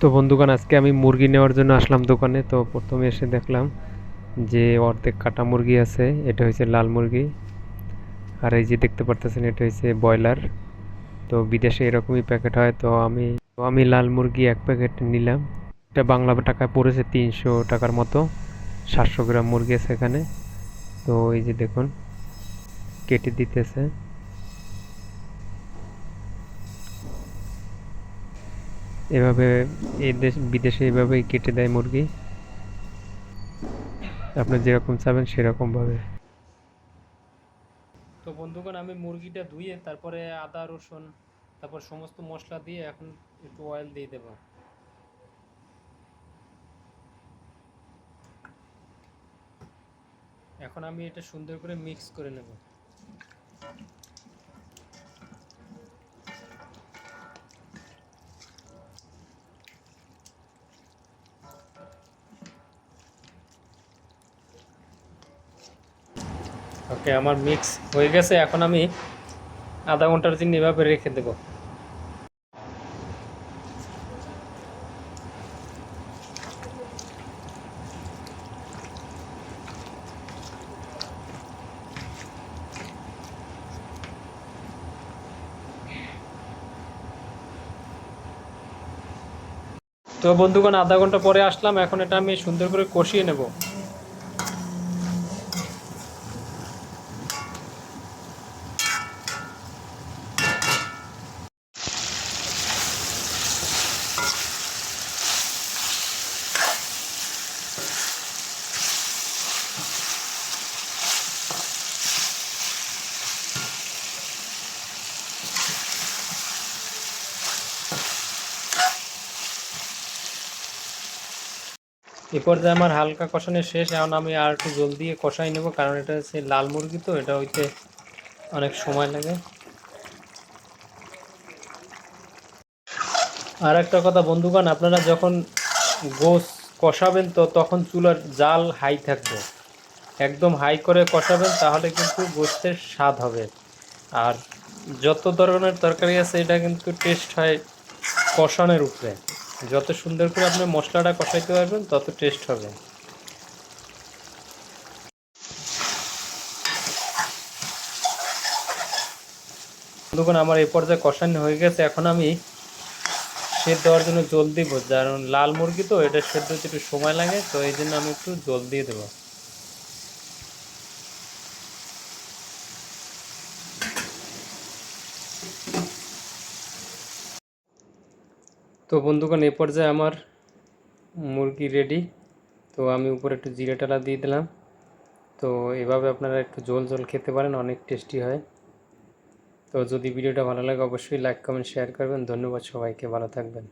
তো বন্ধুগণ, আজকে আমি মুরগি নেওয়ার জন্য আসলাম দোকানে। তো প্রথমে এসে দেখলাম যে অর্ধেক কাটা মুরগি আছে, এটা হচ্ছে লাল মুরগি। আর এই যে দেখতে পারতেছেন, এটা হচ্ছে ব্রয়লার। তো বিদেশে এরকমই প্যাকেট হয়। তো আমি লাল মুরগি এক প্যাকেট নিলাম। এটা বাংলা টাকায় পড়েছে 300 টাকার মতো। 700 গ্রাম মুরগি আছে এখানে। তো এই যে দেখুন, কেটে দিতেছে এভাবে। এই দেশ বিদেশে এভাবেই কেটে দেয় মুরগি, আপনি যেরকম চাবেন সেরকম ভাবে। তো বন্ধুগণ, আমি মুরগিটা ধুয়ে তারপরে আদা রসুন তারপর সমস্ত মশলা দিয়ে এখন একটু অয়েল দিয়ে দেব। এখন আমি এটা সুন্দর করে মিক্স করে নেব। ওকে, আমার মিক্স হয়ে গেছে। এখন আমি আধা ঘন্টার জন্য এভাবে রেখে দেব। তো বন্ধুগণ, আধা ঘন্টা পরে আসলাম। এখন এটা আমি সুন্দর করে কষিয়ে নেব। এ পর্যায়ে আমার হালকা কষানো শেষ। এখন আমি আর একটু জল দিয়ে কষাই নেব, কারণ এটা হচ্ছে লাল মুরগি, তো এটা হইতে অনেক সময় লাগে। আর একটা কথা বন্ধুগণ, আপনারা যখন গোশ কষাবেন তো তখন চুলার জাল হাই থাকবে। একদম হাই করে কষাবেন, তাহলে কিন্তু গোশতের স্বাদ হবে। আর যত ধরনের তরকারি আছে, এটা কিন্তু টেস্ট হয় কষানোর উপরে। যত সুন্দর করে আপনি মশলাটা কষাইতে পারবেন, তত টেস্ট হবে। দেখুন, আমার এই পর্যায়ে কষানো হয়ে গেছে। এখন আমি সেদ্ধ দেওয়ার জন্য জল দিব, কারণ লাল মুরগি তো এটা সেদ্ধ হতে একটু সময় লাগে, তো এই জন্য আমি একটু জল দিয়ে দেবো। তো বন্ধুগণ, এই পর্যায়ে আমার মুরগি রেডি। তো আমি উপরে একটু জিরে টালা দিয়ে দিলাম। তো এভাবে আপনারা একটু ঝোল ঝোল খেতে পারেন, অনেক টেস্টি হয়। তো যদি ভিডিওটা ভালো লাগে, অবশ্যই লাইক কমেন্ট শেয়ার করবেন। ধন্যবাদ সবাইকে, ভালো থাকবেন।